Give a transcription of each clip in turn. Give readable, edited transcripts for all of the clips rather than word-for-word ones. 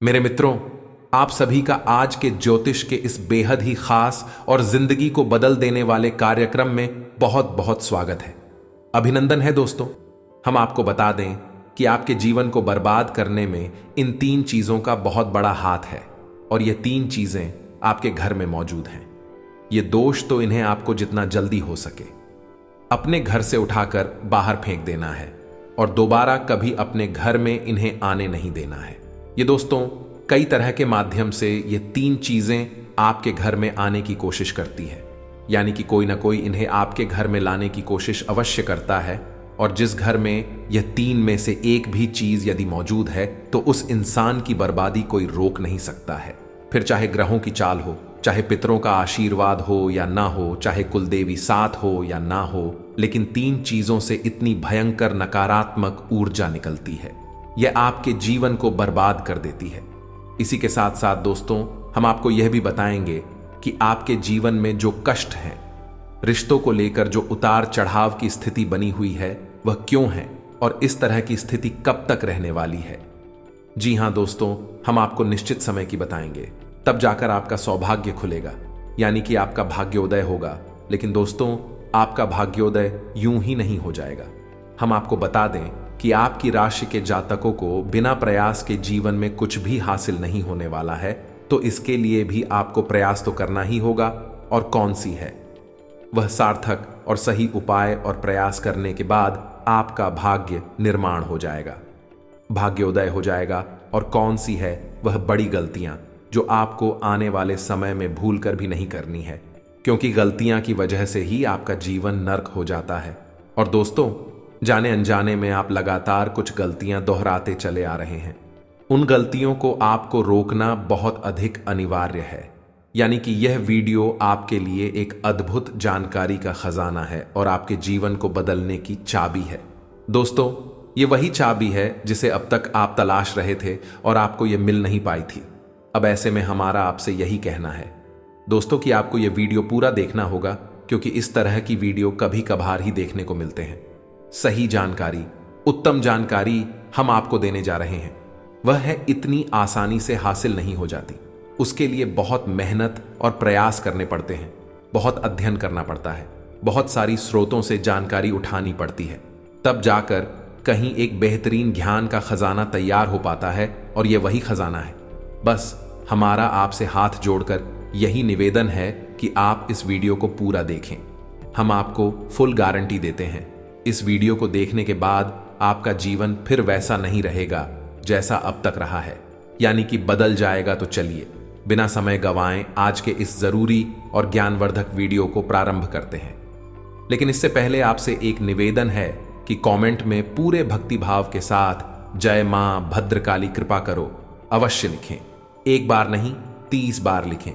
मेरे मित्रों, आप सभी का आज के ज्योतिष के इस बेहद ही खास और जिंदगी को बदल देने वाले कार्यक्रम में बहुत बहुत स्वागत है। अभिनंदन है दोस्तों। हम आपको बता दें कि आपके जीवन को बर्बाद करने में इन 3 चीजों का बहुत बड़ा हाथ है और ये 3 चीजें आपके घर में मौजूद हैं। ये दोष तो इन्हें आपको जितना जल्दी हो सके अपने घर से उठाकर बाहर फेंक देना है और दोबारा कभी अपने घर में इन्हें आने नहीं देना है। ये दोस्तों कई तरह के माध्यम से ये 3 चीजें आपके घर में आने की कोशिश करती है, यानी कि कोई ना कोई इन्हें आपके घर में लाने की कोशिश अवश्य करता है। और जिस घर में यह 3 में से एक भी चीज यदि मौजूद है तो उस इंसान की बर्बादी कोई रोक नहीं सकता है। फिर चाहे ग्रहों की चाल हो, चाहे पितरों का आशीर्वाद हो या ना हो, चाहे कुलदेवी साथ हो या ना हो, लेकिन 3 चीजों से इतनी भयंकर नकारात्मक ऊर्जा निकलती है, यह आपके जीवन को बर्बाद कर देती है। इसी के साथ साथ दोस्तों हम आपको यह भी बताएंगे कि आपके जीवन में जो कष्ट हैं, रिश्तों को लेकर जो उतार चढ़ाव की स्थिति बनी हुई है वह क्यों है और इस तरह की स्थिति कब तक रहने वाली है। जी हां दोस्तों, हम आपको निश्चित समय की बताएंगे, तब जाकर आपका सौभाग्य खुलेगा, यानी कि आपका भाग्योदय होगा। लेकिन दोस्तों आपका भाग्योदय यूं ही नहीं हो जाएगा। हम आपको बता दें कि आपकी राशि के जातकों को बिना प्रयास के जीवन में कुछ भी हासिल नहीं होने वाला है, तो इसके लिए भी आपको प्रयास तो करना ही होगा। और कौन सी है वह सार्थक और सही उपाय और प्रयास करने के बाद आपका भाग्य निर्माण हो जाएगा, भाग्योदय हो जाएगा। और कौन सी है वह बड़ी गलतियां जो आपको आने वाले समय में भूल कर भी नहीं करनी है, क्योंकि गलतियां की वजह से ही आपका जीवन नर्क हो जाता है। और दोस्तों जाने अनजाने में आप लगातार कुछ गलतियां दोहराते चले आ रहे हैं। उन गलतियों को आपको रोकना बहुत अधिक अनिवार्य है, यानी कि यह वीडियो आपके लिए एक अद्भुत जानकारी का खजाना है और आपके जीवन को बदलने की चाबी है। दोस्तों ये वही चाबी है जिसे अब तक आप तलाश रहे थे और आपको यह मिल नहीं पाई थी। अब ऐसे में हमारा आपसे यही कहना है दोस्तों कि आपको यह वीडियो पूरा देखना होगा, क्योंकि इस तरह की वीडियो कभी कभार ही देखने को मिलते हैं। सही जानकारी, उत्तम जानकारी हम आपको देने जा रहे हैं, वह है इतनी आसानी से हासिल नहीं हो जाती। उसके लिए बहुत मेहनत और प्रयास करने पड़ते हैं, बहुत अध्ययन करना पड़ता है, बहुत सारी स्रोतों से जानकारी उठानी पड़ती है, तब जाकर कहीं एक बेहतरीन ज्ञान का खजाना तैयार हो पाता है। और यह वही खजाना है। बस हमारा आपसे हाथ जोड़कर यही निवेदन है कि आप इस वीडियो को पूरा देखें। हम आपको फुल गारंटी देते हैं, इस वीडियो को देखने के बाद आपका जीवन फिर वैसा नहीं रहेगा जैसा अब तक रहा है, यानी कि बदल जाएगा। तो चलिए बिना समय गंवाएं आज के इस जरूरी और ज्ञानवर्धक वीडियो को प्रारंभ करते हैं। लेकिन इससे पहले आपसे एक निवेदन है कि कमेंट में पूरे भक्तिभाव के साथ जय मां भद्रकाली कृपा करो अवश्य लिखें। एक बार नहीं 30 बार लिखें।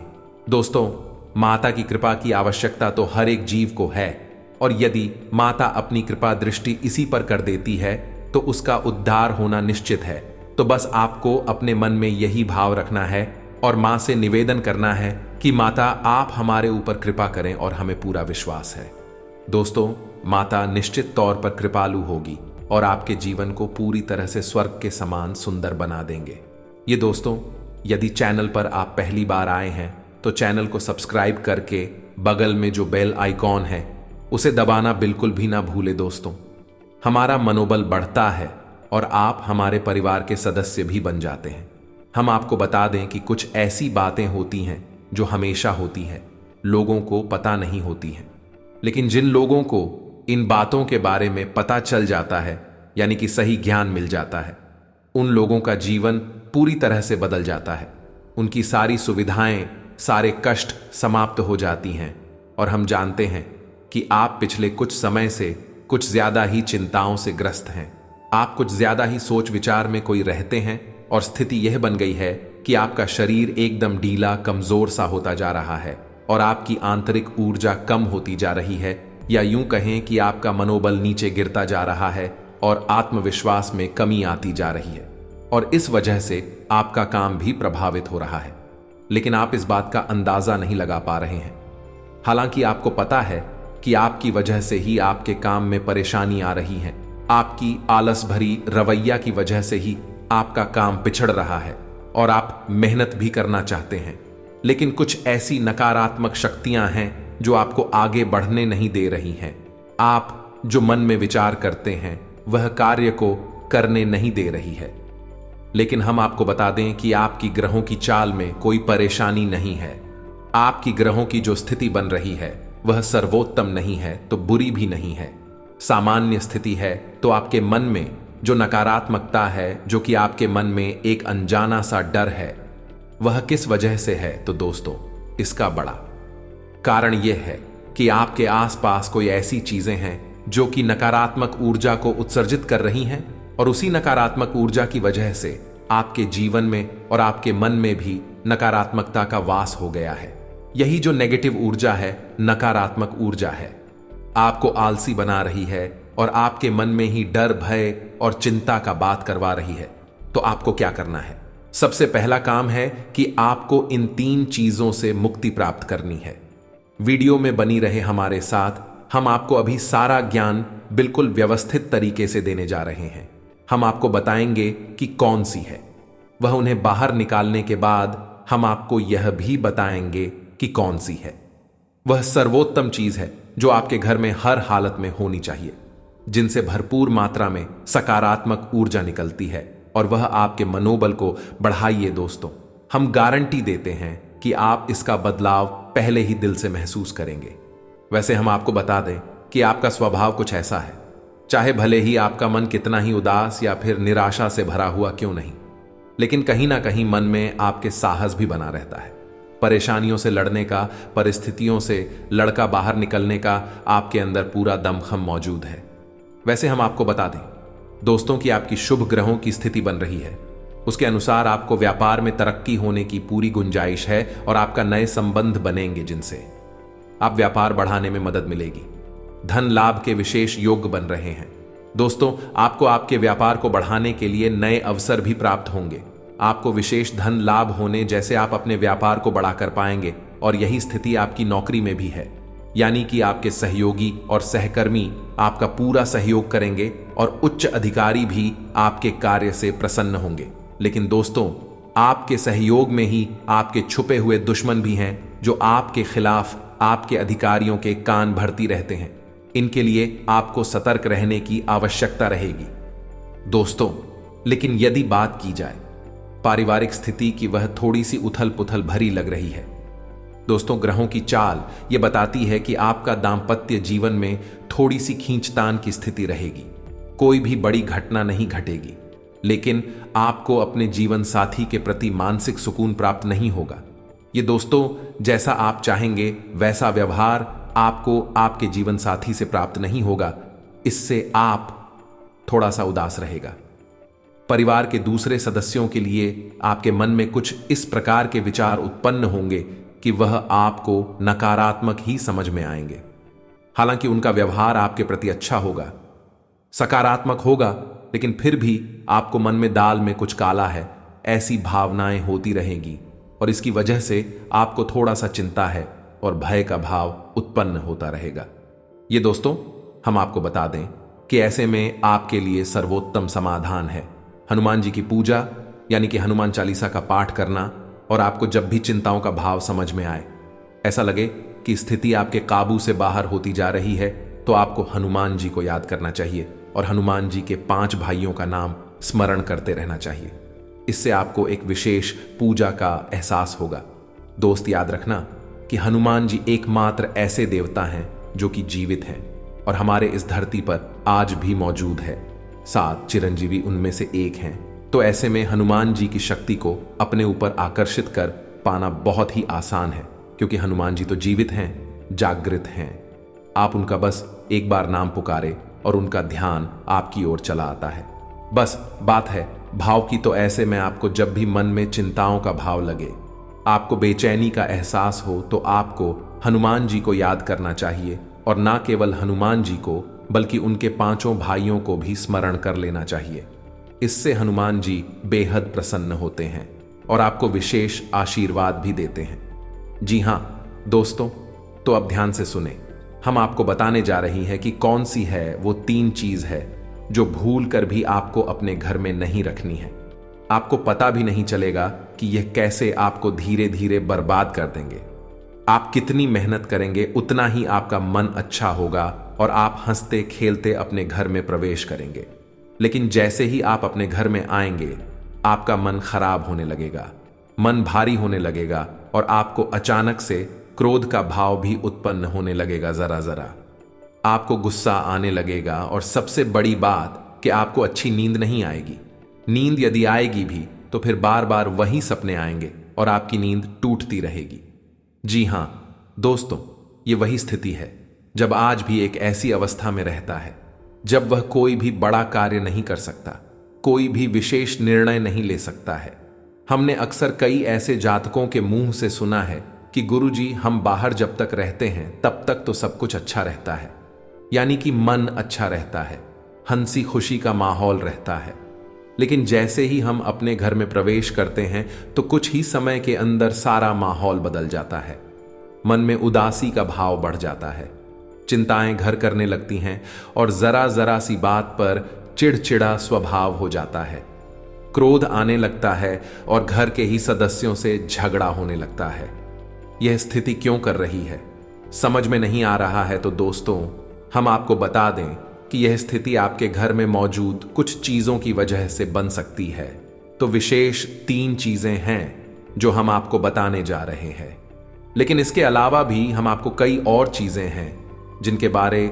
दोस्तों माता की कृपा की आवश्यकता तो हर एक जीव को है, और यदि माता अपनी कृपा दृष्टि इसी पर कर देती है तो उसका उद्धार होना निश्चित है। तो बस आपको अपने मन में यही भाव रखना है और मां से निवेदन करना है कि माता आप हमारे ऊपर कृपा करें, और हमें पूरा विश्वास है दोस्तों माता निश्चित तौर पर कृपालु होगी और आपके जीवन को पूरी तरह से स्वर्ग के समान सुंदर बना देंगे। ये दोस्तों यदि चैनल पर आप पहली बार आए हैं तो चैनल को सब्सक्राइब करके बगल में जो बेल आइकॉन है उसे दबाना बिल्कुल भी ना भूले। दोस्तों हमारा मनोबल बढ़ता है और आप हमारे परिवार के सदस्य भी बन जाते हैं। हम आपको बता दें कि कुछ ऐसी बातें होती हैं जो हमेशा होती है, लोगों को पता नहीं होती हैं, लेकिन जिन लोगों को इन बातों के बारे में पता चल जाता है, यानी कि सही ज्ञान मिल जाता है, उन लोगों का जीवन पूरी तरह से बदल जाता है। उनकी सारी सुविधाएं, सारे कष्ट समाप्त हो जाती हैं। और हम जानते हैं कि आप पिछले कुछ समय से कुछ ज्यादा ही चिंताओं से ग्रस्त हैं। आप कुछ ज्यादा ही सोच विचार में कोई रहते हैं और स्थिति यह बन गई है कि आपका शरीर एकदम ढीला कमजोर सा होता जा रहा है और आपकी आंतरिक ऊर्जा कम होती जा रही है, या यूं कहें कि आपका मनोबल नीचे गिरता जा रहा है और आत्मविश्वास में कमी आती जा रही है, और इस वजह से आपका काम भी प्रभावित हो रहा है। लेकिन आप इस बात का अंदाजा नहीं लगा पा रहे हैं। हालांकि आपको पता है कि आपकी वजह से ही आपके काम में परेशानी आ रही है, आपकी आलस भरी रवैया की वजह से ही आपका काम पिछड़ रहा है, और आप मेहनत भी करना चाहते हैं, लेकिन कुछ ऐसी नकारात्मक शक्तियां हैं जो आपको आगे बढ़ने नहीं दे रही हैं। आप जो मन में विचार करते हैं वह कार्य को करने नहीं दे रही है। लेकिन हम आपको बता दें कि आपकी ग्रहों की चाल में कोई परेशानी नहीं है। आपकी ग्रहों की जो स्थिति बन रही है वह सर्वोत्तम नहीं है तो बुरी भी नहीं है, सामान्य स्थिति है। तो आपके मन में जो नकारात्मकता है, जो कि आपके मन में एक अनजाना सा डर है, वह किस वजह से है? तो दोस्तों, इसका बड़ा कारण यह है कि आपके आसपास कोई ऐसी चीजें हैं जो कि नकारात्मक ऊर्जा को उत्सर्जित कर रही हैं, और उसी नकारात्मक ऊर्जा की वजह से आपके जीवन में और आपके मन में भी नकारात्मकता का वास हो गया है। यही जो नेगेटिव ऊर्जा है, नकारात्मक ऊर्जा है, आपको आलसी बना रही है और आपके मन में ही डर, भय और चिंता का बात करवा रही है। तो आपको क्या करना है? सबसे पहला काम है कि आपको इन 3 चीजों से मुक्ति प्राप्त करनी है। वीडियो में बनी रहे हमारे साथ। हम आपको अभी सारा ज्ञान बिल्कुल व्यवस्थित तरीके से देने जा रहे हैं। हम आपको बताएंगे कि कौन सी है, वह उन्हें बाहर निकालने के बाद हम आपको यह भी बताएंगे कि कौन सी है वह सर्वोत्तम चीज है जो आपके घर में हर हालत में होनी चाहिए, जिनसे भरपूर मात्रा में सकारात्मक ऊर्जा निकलती है और वह आपके मनोबल को बढ़ाइए। दोस्तों, हम गारंटी देते हैं कि आप इसका बदलाव पहले ही दिल से महसूस करेंगे। वैसे हम आपको बता दें कि आपका स्वभाव कुछ ऐसा है, चाहे भले ही आपका मन कितना ही उदास या फिर निराशा से भरा हुआ क्यों नहीं, लेकिन कहीं ना कहीं मन में आपके साहस भी बना रहता है। परेशानियों से लड़ने का, परिस्थितियों से लड़का बाहर निकलने का आपके अंदर पूरा दमखम मौजूद है। वैसे हम आपको बता दें दोस्तों कि आपकी शुभ ग्रहों की स्थिति बन रही है, उसके अनुसार आपको व्यापार में तरक्की होने की पूरी गुंजाइश है और आपका नए संबंध बनेंगे जिनसे आप व्यापार बढ़ाने में मदद मिलेगी। धन लाभ के विशेष योग बन रहे हैं। दोस्तों, आपको आपके व्यापार को बढ़ाने के लिए नए अवसर भी प्राप्त होंगे। आपको विशेष धन लाभ होने जैसे आप अपने व्यापार को बढ़ा कर पाएंगे, और यही स्थिति आपकी नौकरी में भी है, यानी कि आपके सहयोगी और सहकर्मी आपका पूरा सहयोग करेंगे और उच्च अधिकारी भी आपके कार्य से प्रसन्न होंगे। लेकिन दोस्तों, आपके सहयोग में ही आपके छुपे हुए दुश्मन भी हैं जो आपके खिलाफ आपके अधिकारियों के कान भरती रहते हैं। इनके लिए आपको सतर्क रहने की आवश्यकता रहेगी। दोस्तों, लेकिन यदि बात की जाए पारिवारिक स्थिति की, वह थोड़ी सी उथल पुथल भरी लग रही है। दोस्तों, ग्रहों की चाल यह बताती है कि आपका दांपत्य जीवन में थोड़ी सी खींचतान की स्थिति रहेगी। कोई भी बड़ी घटना नहीं घटेगी, लेकिन आपको अपने जीवन साथी के प्रति मानसिक सुकून प्राप्त नहीं होगा। ये दोस्तों, जैसा आप चाहेंगे वैसा व्यवहार आपको आपके जीवन साथी से प्राप्त नहीं होगा। इससे आप थोड़ा सा उदास रहेगा। परिवार के दूसरे सदस्यों के लिए आपके मन में कुछ इस प्रकार के विचार उत्पन्न होंगे कि वह आपको नकारात्मक ही समझ में आएंगे। हालांकि उनका व्यवहार आपके प्रति अच्छा होगा, सकारात्मक होगा, लेकिन फिर भी आपको मन में दाल में कुछ काला है, ऐसी भावनाएं होती रहेंगी और इसकी वजह से आपको थोड़ा सा चिंता है और भय का भाव उत्पन्न होता रहेगा। ये दोस्तों, हम आपको बता दें कि ऐसे में आपके लिए सर्वोत्तम समाधान है हनुमान जी की पूजा, यानी कि हनुमान चालीसा का पाठ करना। और आपको जब भी चिंताओं का भाव समझ में आए, ऐसा लगे कि स्थिति आपके काबू से बाहर होती जा रही है, तो आपको हनुमान जी को याद करना चाहिए और हनुमान जी के 5 भाइयों का नाम स्मरण करते रहना चाहिए। इससे आपको एक विशेष पूजा का एहसास होगा। दोस्त, याद रखना कि हनुमान जी एकमात्र ऐसे देवता हैं जो कि जीवित हैं और हमारे इस धरती पर आज भी मौजूद है। 7 चिरंजीवी उनमें से एक हैं। तो ऐसे में हनुमान जी की शक्ति को अपने ऊपर आकर्षित कर पाना बहुत ही आसान है, क्योंकि हनुमान जी तो जीवित हैं, जागृत हैं। आप उनका बस एक बार नाम पुकारे और उनका ध्यान आपकी ओर चला आता है। बस बात है भाव की। तो ऐसे में आपको जब भी मन में चिंताओं का भाव लगे, आपको बेचैनी का एहसास हो, तो आपको हनुमान जी को याद करना चाहिए। और ना केवल हनुमान जी को, बल्कि उनके 5 भाइयों को भी स्मरण कर लेना चाहिए। इससे हनुमान जी बेहद प्रसन्न होते हैं और आपको विशेष आशीर्वाद भी देते हैं। जी हां दोस्तों, तो अब ध्यान से सुने। हम आपको बताने जा रही है कि कौन सी है वो 3 चीज है जो भूल कर भी आपको अपने घर में नहीं रखनी है। आपको पता भी नहीं चलेगा कि यह कैसे आपको धीरे धीरे बर्बाद कर देंगे। आप कितनी मेहनत करेंगे उतना ही आपका मन अच्छा होगा और आप हंसते खेलते अपने घर में प्रवेश करेंगे। लेकिन जैसे ही आप अपने घर में आएंगे, आपका मन खराब होने लगेगा, मन भारी होने लगेगा और आपको अचानक से क्रोध का भाव भी उत्पन्न होने लगेगा। जरा जरा आपको गुस्सा आने लगेगा और सबसे बड़ी बात कि आपको अच्छी नींद नहीं आएगी। नींद यदि आएगी भी तो फिर बार बार वही सपने आएंगे और आपकी नींद टूटती रहेगी। जी हां दोस्तों, ये वही स्थिति है जब आज भी एक ऐसी अवस्था में रहता है जब वह कोई भी बड़ा कार्य नहीं कर सकता, कोई भी विशेष निर्णय नहीं ले सकता है। हमने अक्सर कई ऐसे जातकों के मुंह से सुना है कि गुरुजी, हम बाहर जब तक रहते हैं तब तक तो सब कुछ अच्छा रहता है, यानी कि मन अच्छा रहता है, हंसी खुशी का माहौल रहता है। लेकिन जैसे ही हम अपने घर में प्रवेश करते हैं तो कुछ ही समय के अंदर सारा माहौल बदल जाता है। मन में उदासी का भाव बढ़ जाता है, चिंताएं घर करने लगती हैं और जरा जरा सी बात पर चिड़चिड़ा स्वभाव हो जाता है। क्रोध आने लगता है और घर के ही सदस्यों से झगड़ा होने लगता है। यह स्थिति क्यों कर रही है, समझ में नहीं आ रहा है तो दोस्तों, हम आपको बता दें कि यह स्थिति आपके घर में मौजूद कुछ चीजों की वजह से बन सकती है। तो विशेष 3 चीजें हैं जो हम आपको बताने जा रहे हैं। लेकिन इसके अलावा भी हम आपको कई और चीजें हैं जिनके बारे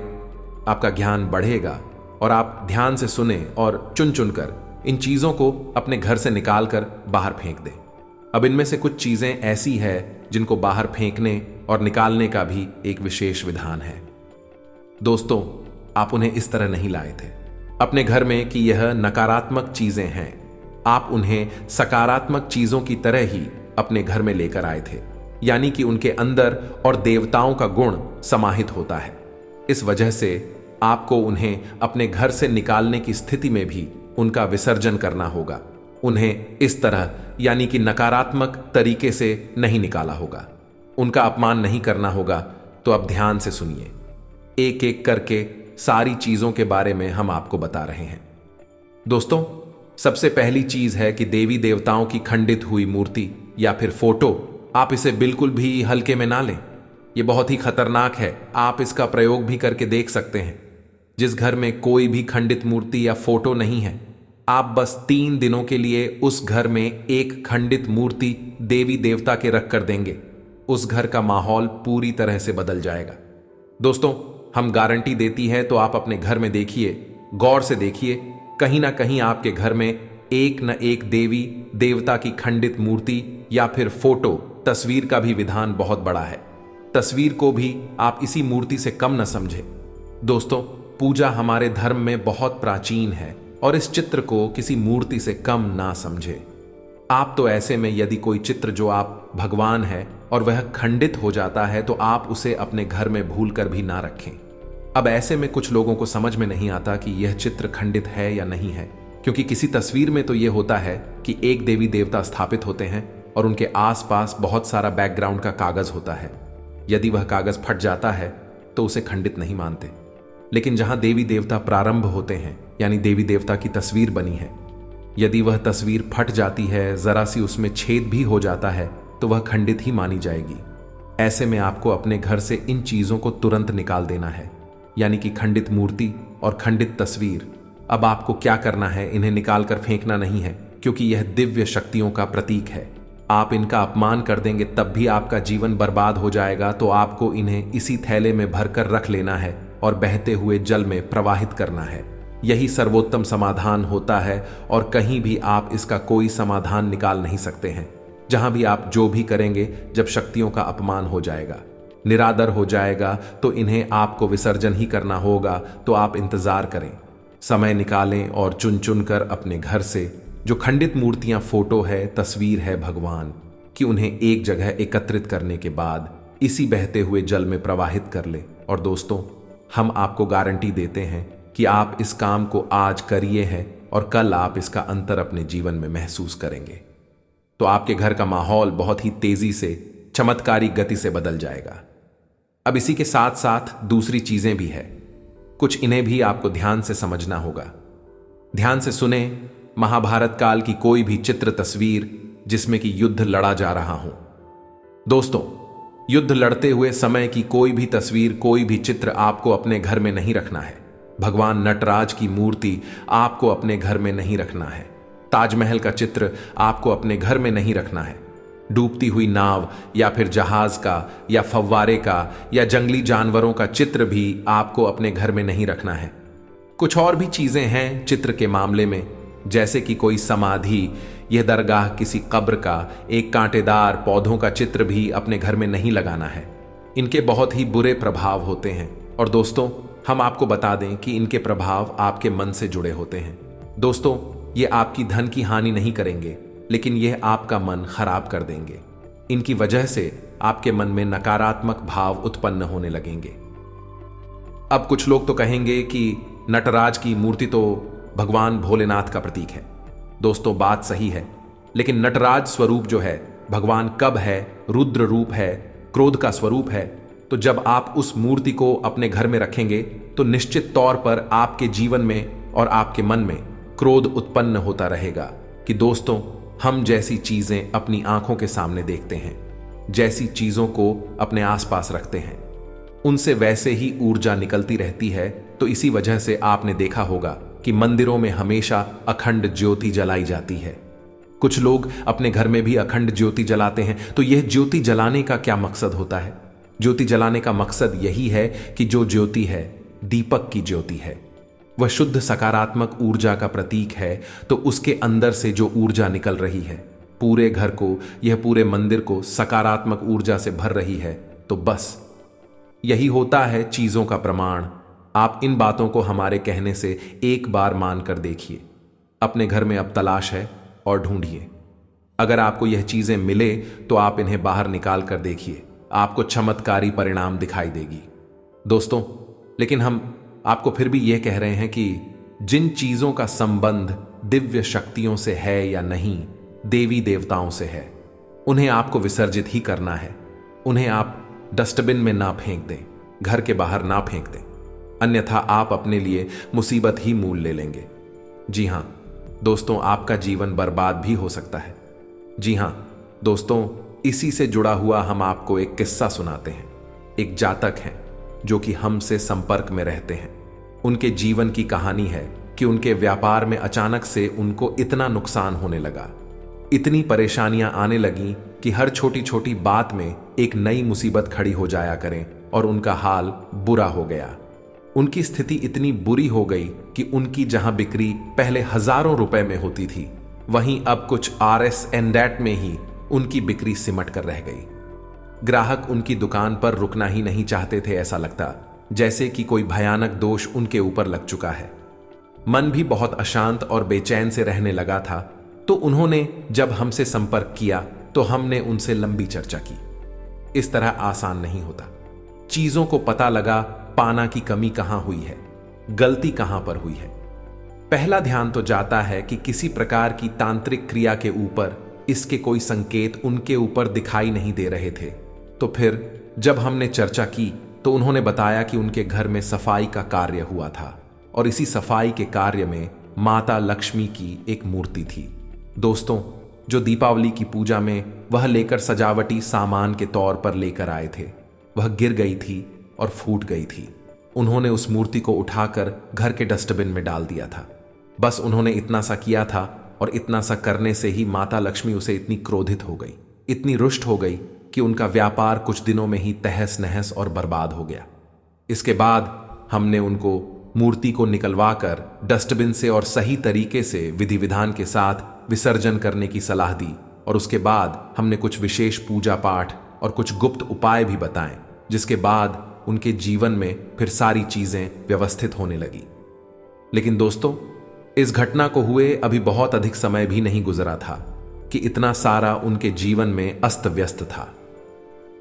आपका ज्ञान बढ़ेगा और आप ध्यान से सुने और चुन चुन कर इन चीजों को अपने घर से निकाल कर बाहर फेंक दें। अब इनमें से कुछ चीजें ऐसी है जिनको बाहर फेंकने और निकालने का भी एक विशेष विधान है। दोस्तों, आप उन्हें इस तरह नहीं लाए थे अपने घर में कि यह नकारात्मक चीजें हैं। आप उन्हें सकारात्मक चीजों की तरह ही अपने घर में लेकर आए थे, यानी कि उनके अंदर और देवताओं का गुण समाहित होता है। इस वजह से आपको उन्हें अपने घर से निकालने की स्थिति में भी उनका विसर्जन करना होगा। उन्हें इस तरह यानी कि नकारात्मक तरीके से नहीं निकाला होगा, उनका अपमान नहीं करना होगा। तो अब ध्यान से सुनिए, एक एक करके सारी चीजों के बारे में हम आपको बता रहे हैं। दोस्तों, सबसे पहली चीज है कि देवी देवताओं की खंडित हुई मूर्ति या फिर फोटो, आप इसे बिल्कुल भी हल्के में ना लें। यह बहुत ही खतरनाक है। आप इसका प्रयोग भी करके देख सकते हैं। जिस घर में कोई भी खंडित मूर्ति या फोटो नहीं है, आप बस 3 दिनों के लिए उस घर में एक खंडित मूर्ति देवी देवता के रख कर देंगे, उस घर का माहौल पूरी तरह से बदल जाएगा। दोस्तों, हम गारंटी देती है, तो आप अपने घर में देखिए, गौर से देखिए, कहीं ना कहीं आपके घर में एक न एक देवी देवता की खंडित मूर्ति या फिर फोटो, तस्वीर का भी विधान बहुत बड़ा है। तस्वीर को भी आप इसी मूर्ति से कम न समझे। दोस्तों, पूजा हमारे धर्म में बहुत प्राचीन है और इस चित्र को किसी मूर्ति से कम ना समझे। आप तो ऐसे में यदि कोई चित्र जो आप भगवान है और वह खंडित हो जाता है तो आप उसे अपने घर में भूल कर भी ना रखें। अब ऐसे में कुछ लोगों को समझ में नहीं आता कि यह चित्र खंडित है या नहीं है, क्योंकि किसी तस्वीर में तो यह होता है कि एक देवी देवता स्थापित होते हैं और उनके आसपास बहुत सारा बैकग्राउंड का कागज होता है। यदि वह कागज फट जाता है तो उसे खंडित नहीं मानते। लेकिन जहां देवी देवता प्रारंभ होते हैं, यानी देवी देवता की तस्वीर बनी है, यदि वह तस्वीर फट जाती है, जरा सी उसमें छेद भी हो जाता है, तो वह खंडित ही मानी जाएगी। ऐसे में आपको अपने घर से इन चीजों को तुरंत निकाल देना है, यानी कि खंडित मूर्ति और खंडित तस्वीर। अब आपको क्या करना है, इन्हें निकालकर फेंकना नहीं है, क्योंकि यह दिव्य शक्तियों का प्रतीक है। आप इनका अपमान कर देंगे तब भी आपका जीवन बर्बाद हो जाएगा। तो आपको इन्हें इसी थैले में भरकर रख लेना है और बहते हुए जल में प्रवाहित करना है। यही सर्वोत्तम समाधान होता है और कहीं भी आप इसका कोई समाधान निकाल नहीं सकते हैं। जहां भी आप जो भी करेंगे, जब शक्तियों का अपमान हो जाएगा, निरादर हो जाएगा, तो इन्हें आपको विसर्जन ही करना होगा। तो आप इंतजार करें, समय निकालें और चुन चुन कर अपने घर से जो खंडित मूर्तियां, फोटो है, तस्वीर है भगवान कि उन्हें एक जगह एकत्रित करने के बाद इसी बहते हुए जल में प्रवाहित कर ले। और दोस्तों, हम आपको गारंटी देते हैं कि आप इस काम को आज करिए हैं और कल आप इसका अंतर अपने जीवन में महसूस करेंगे। तो आपके घर का माहौल बहुत ही तेजी से, चमत्कारी गति से बदल जाएगा। अब इसी के साथ साथ दूसरी चीजें भी है, कुछ इन्हें भी आपको ध्यान से समझना होगा। ध्यान से सुने महाभारत काल की कोई भी चित्र तस्वीर जिसमें कि युद्ध लड़ा जा रहा हो। दोस्तों, युद्ध लड़ते हुए समय की कोई भी तस्वीर, कोई भी चित्र आपको अपने घर में नहीं रखना है। भगवान नटराज की मूर्ति आपको अपने घर में नहीं रखना है। ताजमहल का चित्र आपको अपने घर में नहीं रखना है। डूबती हुई नाव या फिर जहाज का या फव्वारे का या जंगली जानवरों का चित्र भी आपको अपने घर में नहीं रखना है। कुछ और भी चीजें हैं चित्र के मामले में, जैसे कि कोई समाधि, यह दरगाह, किसी कब्र का, एक कांटेदार पौधों का चित्र भी अपने घर में नहीं लगाना है। इनके बहुत ही बुरे प्रभाव होते हैं और दोस्तों, हम आपको बता दें कि इनके प्रभाव आपके मन से जुड़े होते हैं। दोस्तों, ये आपकी धन की हानि नहीं करेंगे, लेकिन यह आपका मन खराब कर देंगे। इनकी वजह से आपके मन में नकारात्मक भाव उत्पन्न होने लगेंगे। अब कुछ लोग तो कहेंगे कि नटराज की मूर्ति तो भगवान भोलेनाथ का प्रतीक है। दोस्तों, बात सही है, लेकिन नटराज स्वरूप जो है, भगवान कब है, रुद्र रूप है, क्रोध का स्वरूप है। तो जब आप उस मूर्ति को अपने घर में रखेंगे तो निश्चित तौर पर आपके जीवन में और आपके मन में क्रोध उत्पन्न होता रहेगा कि दोस्तों, हम जैसी चीजें अपनी आंखों के सामने देखते हैं, जैसी चीजों को अपने आसपास रखते हैं, उनसे वैसे ही ऊर्जा निकलती रहती है। तो इसी वजह से आपने देखा होगा कि मंदिरों में हमेशा अखंड ज्योति जलाई जाती है। कुछ लोग अपने घर में भी अखंड ज्योति जलाते हैं। तो यह ज्योति जलाने का क्या मकसद होता है? ज्योति जलाने का मकसद यही है कि जो ज्योति है, दीपक की ज्योति है, वह शुद्ध सकारात्मक ऊर्जा का प्रतीक है। तो उसके अंदर से जो ऊर्जा निकल रही है, पूरे घर को, यह पूरे मंदिर को सकारात्मक ऊर्जा से भर रही है। तो बस यही होता है चीजों का प्रमाण। आप इन बातों को हमारे कहने से एक बार मानकर देखिए। अपने घर में अब तलाश है और ढूंढिए। अगर आपको यह चीजें मिले तो आप इन्हें बाहर निकाल कर देखिए, आपको चमत्कारी परिणाम दिखाई देगी। दोस्तों, लेकिन हम आपको फिर भी यह कह रहे हैं कि जिन चीजों का संबंध दिव्य शक्तियों से है या नहीं, देवी देवताओं से है, उन्हें आपको विसर्जित ही करना है। उन्हें आप डस्टबिन में ना फेंक दें, घर के बाहर ना फेंक दें, अन्यथा आप अपने लिए मुसीबत ही मूल ले लेंगे। जी हां दोस्तों, आपका जीवन बर्बाद भी हो सकता है। जी हां दोस्तों, इसी से जुड़ा हुआ हम आपको एक किस्सा सुनाते हैं। एक जातक हैं जो कि हमसे संपर्क में रहते हैं। उनके जीवन की कहानी है कि उनके व्यापार में अचानक से उनको इतना नुकसान होने लगा, इतनी परेशानियां आने लगी कि हर छोटी छोटी बात में एक नई मुसीबत खड़ी हो जाया करें और उनका हाल बुरा हो गया। उनकी स्थिति इतनी बुरी हो गई कि उनकी जहां बिक्री पहले हजारों रुपए में होती थी, वहीं अब कुछ RS and that में ही उनकी बिक्री सिमट कर रह गई। ग्राहक उनकी दुकान पर रुकना ही नहीं चाहते थे। ऐसा लगता जैसे कि कोई भयानक दोष उनके ऊपर लग चुका है। मन भी बहुत अशांत और बेचैन से रहने लगा था। तो उन्होंने जब हमसे संपर्क किया तो हमने उनसे लंबी चर्चा की। इस तरह आसान नहीं होता। चीजों को पता लगा पाना की कमी कहां हुई है, गलती कहां पर हुई है। पहला ध्यान तो जाता है कि किसी प्रकार की तांत्रिक क्रिया के ऊपर इसके कोई संकेत उनके ऊपर दिखाई नहीं दे रहे थे। तो फिर जब हमने चर्चा की तो उन्होंने बताया कि उनके घर में सफाई का कार्य हुआ था और इसी सफाई के कार्य में माता लक्ष्मी की एक मूर्ति थी। दोस्तों, जो दीपावली की पूजा में वह लेकर सजावटी सामान के तौर पर लेकर आए थे, वह गिर गई थी और फूट गई थी। उन्होंने उस मूर्ति को उठाकर घर के डस्टबिन में डाल दिया था। बस उन्होंने इतना सा किया था और इतना सा करने से ही माता लक्ष्मी उसे इतनी क्रोधित हो गई, इतनी रुष्ट हो गई कि उनका व्यापार कुछ दिनों में ही तहस नहस और बर्बाद हो गया। इसके बाद हमने उनको मूर्ति को निकलवाकर डस्टबिन से और सही तरीके से विधि विधान के साथ विसर्जन करने की सलाह दी और उसके बाद हमने कुछ विशेष पूजा पाठ और कुछ गुप्त उपाय भी बताएं, जिसके बाद उनके जीवन में फिर सारी चीजें व्यवस्थित होने लगी। लेकिन दोस्तों, इस घटना को हुए अभी बहुत अधिक समय भी नहीं गुजरा था कि इतना सारा उनके जीवन में अस्त व्यस्त था।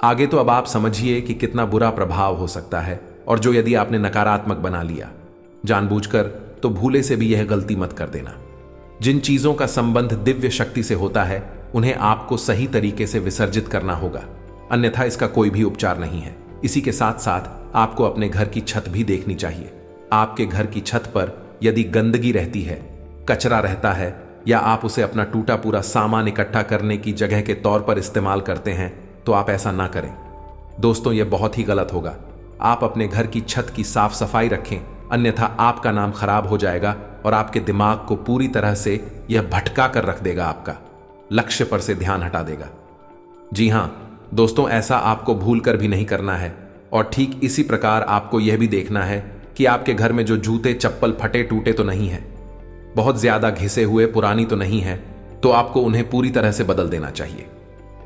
आगे तो अब आप समझिए कि कितना बुरा प्रभाव हो सकता है, और जो यदि आपने नकारात्मक बना लिया जानबूझकर, तो भूले से भी यह गलती मत कर देना। जिन चीजों का संबंध दिव्य शक्ति से होता है, उन्हें आपको सही तरीके से विसर्जित करना होगा, अन्यथा इसका कोई भी उपचार नहीं है। इसी के साथ साथ आपको अपने घर की छत भी देखनी चाहिए। आपके घर की छत पर यदि गंदगी रहती है, कचरा रहता है, या आप उसे अपना टूटा पूरा सामान इकट्ठा करने की जगह के तौर पर इस्तेमाल करते हैं तो आप ऐसा ना करें। दोस्तों, यह बहुत ही गलत होगा। आप अपने घर की छत की साफ सफाई रखें, अन्यथा आपका नाम खराब हो जाएगा और आपके दिमाग को पूरी तरह से यह भटका कर रख देगा, आपका लक्ष्य पर से ध्यान हटा देगा। जी हां दोस्तों, ऐसा आपको भूल कर भी नहीं करना है। और ठीक इसी प्रकार आपको यह भी देखना है कि आपके घर में जो जूते चप्पल फटे टूटे तो नहीं है, बहुत ज्यादा घिसे हुए पुरानी तो नहीं है, तो आपको उन्हें पूरी तरह से बदल देना चाहिए।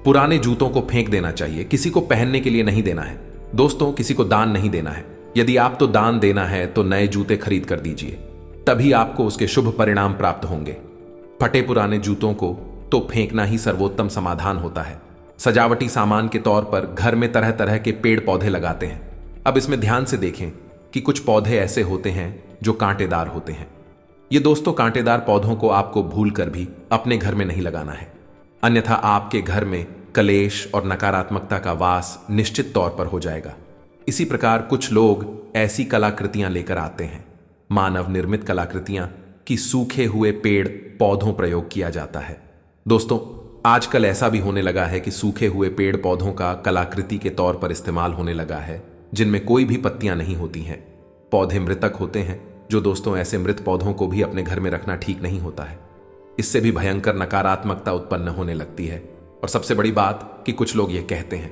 पुराने जूतों को फेंक देना चाहिए, किसी को पहनने के लिए नहीं देना है। दोस्तों, किसी को दान नहीं देना है। यदि आप तो दान देना है तो नए जूते खरीद कर दीजिए, तभी आपको उसके शुभ परिणाम प्राप्त होंगे। फटे पुराने जूतों को तो फेंकना ही सर्वोत्तम समाधान होता है। सजावटी सामान के तौर पर घर में तरह तरह के पेड़ पौधे लगाते हैं। अब इसमें ध्यान से देखें कि कुछ पौधे ऐसे होते हैं जो कांटेदार होते हैं। ये दोस्तों, कांटेदार पौधों को आपको भूल कर भी अपने घर में नहीं लगाना है, अन्यथा आपके घर में कलेश और नकारात्मकता का वास निश्चित तौर पर हो जाएगा। इसी प्रकार कुछ लोग ऐसी कलाकृतियां लेकर आते हैं, मानव निर्मित कलाकृतियां, कि सूखे हुए पेड़ पौधों प्रयोग किया जाता है। दोस्तों, आजकल ऐसा भी होने लगा है कि सूखे हुए पेड़ पौधों का कलाकृति के तौर पर इस्तेमाल होने लगा है, जिनमें कोई भी पत्तियां नहीं होती हैं। पौधे मृतक होते हैं, जो दोस्तों ऐसे मृत पौधों को भी अपने घर में रखना ठीक नहीं होता है। इससे भी भयंकर नकारात्मकता उत्पन्न होने लगती है। और सबसे बड़ी बात कि कुछ लोग ये कहते हैं,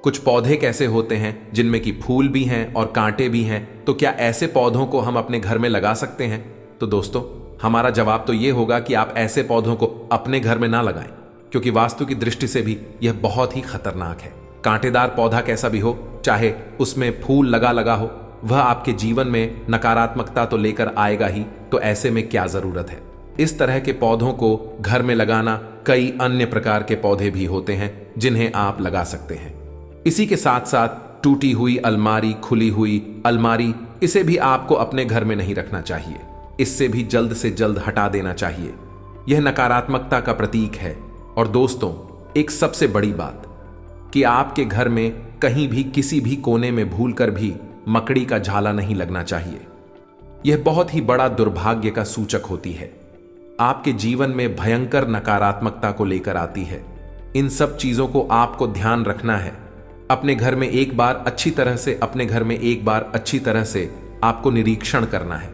कुछ पौधे कैसे होते हैं जिनमें कि फूल भी हैं और कांटे भी हैं, तो क्या ऐसे पौधों को हम अपने घर में लगा सकते हैं? तो दोस्तों, हमारा जवाब तो यह होगा कि आप ऐसे पौधों को अपने घर में ना लगाएं, क्योंकि वास्तु की दृष्टि से भी यह बहुत ही खतरनाक है। कांटेदार पौधा कैसा भी हो, चाहे उसमें फूल लगा लगा हो, वह आपके जीवन में नकारात्मकता तो लेकर आएगा ही, तो ऐसे में क्या जरूरत है? इस तरह के पौधों को घर में लगाना, कई अन्य प्रकार के पौधे भी होते हैं जिन्हें आप लगा सकते हैं। इसी के साथ साथ टूटी हुई अलमारी, खुली हुई अलमारी, इसे भी आपको अपने घर में नहीं रखना चाहिए। इससे भी जल्द से जल्द हटा देना चाहिए। यह नकारात्मकता का प्रतीक है। और दोस्तों, एक सबसे बड़ी बात कि आपके घर में कहीं भी किसी भी कोने में भूलकर भी मकड़ी का झाला नहीं लगना चाहिए। यह बहुत ही बड़ा दुर्भाग्य का सूचक होती है, आपके जीवन में भयंकर नकारात्मकता को लेकर आती है। इन सब चीजों को आपको ध्यान रखना है। अपने घर में एक बार अच्छी तरह से आपको निरीक्षण करना है,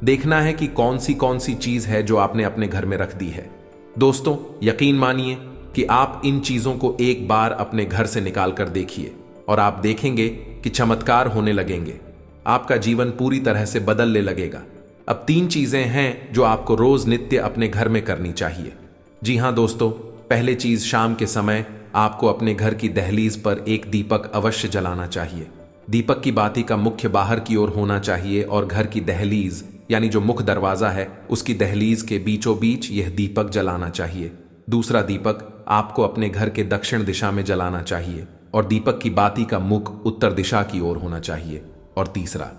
देखना है कि कौन सी चीज है जो आपने अपने घर में रख दी है। दोस्तों, यकीन मानिए कि आप इन चीजों को एक बार अपने घर से निकाल कर देखिए और आप देखेंगे कि चमत्कार होने लगेंगे। आपका जीवन पूरी तरह से बदलने लगेगा। अब 3 चीजें हैं जो आपको रोज नित्य अपने घर में करनी चाहिए। जी हां दोस्तों, पहले चीज, शाम के समय आपको अपने घर की दहलीज पर एक दीपक अवश्य जलाना चाहिए। दीपक की बाती का मुख्य बाहर की ओर होना चाहिए और घर की दहलीज, यानी जो मुख्य दरवाजा है, उसकी दहलीज के बीचों बीच यह दीपक जलाना चाहिए। दूसरा दीपक आपको अपने घर के दक्षिण दिशा में जलाना चाहिए और दीपक की बाती का मुख उत्तर दिशा की ओर होना चाहिए। और तीसरा,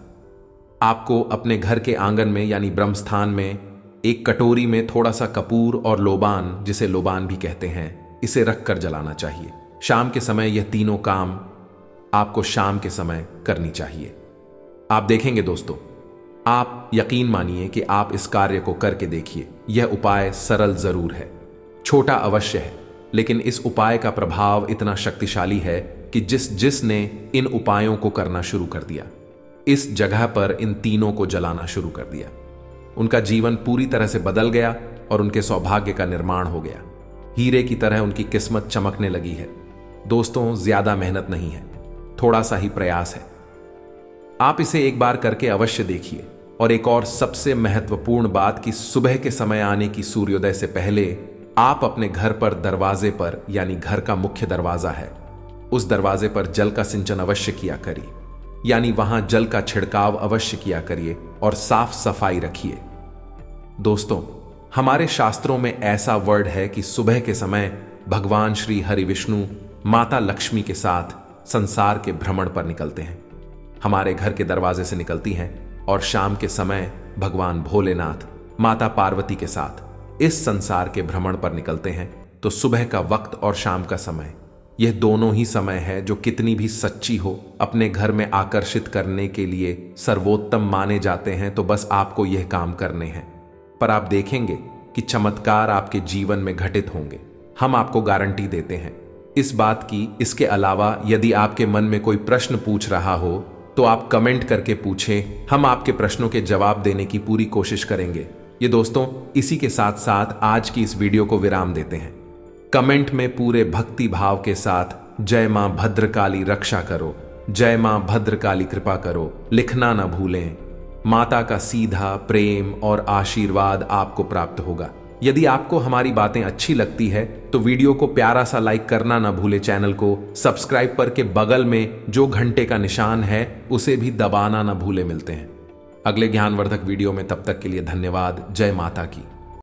आपको अपने घर के आंगन में यानी ब्रह्मस्थान में एक कटोरी में थोड़ा सा कपूर और लोबान, जिसे लोबान भी कहते हैं, इसे रखकर जलाना चाहिए। शाम के समय यह तीनों काम आपको शाम के समय करनी चाहिए। आप देखेंगे दोस्तों, आप यकीन मानिए कि आप इस कार्य को करके देखिए। यह उपाय सरल जरूर है, छोटा अवश्य है, लेकिन इस उपाय का प्रभाव इतना शक्तिशाली है कि जिसने इन उपायों को करना शुरू कर दिया, इस जगह पर इन तीनों को जलाना शुरू कर दिया, उनका जीवन पूरी तरह से बदल गया और उनके सौभाग्य का निर्माण हो गया। हीरे की तरह उनकी किस्मत चमकने लगी है। दोस्तों, ज्यादा मेहनत नहीं है, थोड़ा सा ही प्रयास है। आप इसे एक बार करके अवश्य देखिए। और एक और सबसे महत्वपूर्ण बात कि सुबह के समय आने की सूर्योदय से पहले आप अपने घर पर दरवाजे पर, यानी घर का मुख्य दरवाजा है, उस दरवाजे पर जल का सिंचन अवश्य किया करिए, यानी वहां जल का छिड़काव अवश्य किया करिए और साफ सफाई रखिए। दोस्तों, हमारे शास्त्रों में ऐसा वर्ड है कि सुबह के समय भगवान श्री हरि विष्णु माता लक्ष्मी के साथ संसार के भ्रमण पर निकलते हैं। हमारे घर के दरवाजे से निकलती हैं और शाम के समय भगवान भोलेनाथ माता पार्वती के साथ इस संसार के भ्रमण पर निकलते हैं। तो सुबह का वक्त और शाम का समय, यह दोनों ही समय है जो कितनी भी सच्ची हो, अपने घर में आकर्षित करने के लिए सर्वोत्तम माने जाते हैं। तो बस आपको यह काम करने हैं। पर आप देखेंगे कि चमत्कार आपके जीवन में घटित होंगे। हम आपको गारंटी देते हैं इस बात की। इसके अलावा यदि आपके मन में कोई प्रश्न पूछ रहा हो तो आप कमेंट करके पूछें, हम आपके प्रश्नों के जवाब देने की पूरी कोशिश करेंगे। ये दोस्तों, इसी के साथ साथ आज की इस वीडियो को विराम देते हैं। कमेंट में पूरे भक्ति भाव के साथ जय मां भद्रकाली रक्षा करो, जय मां भद्रकाली कृपा करो लिखना ना भूलें। माता का सीधा प्रेम और आशीर्वाद आपको प्राप्त होगा। यदि आपको हमारी बातें अच्छी लगती है तो वीडियो को प्यारा सा लाइक करना ना भूले, चैनल को सब्सक्राइब करके बगल में जो घंटे का निशान है उसे भी दबाना ना भूले। मिलते हैं अगले ज्ञानवर्धक वीडियो में, तब तक के लिए धन्यवाद। जय माता की।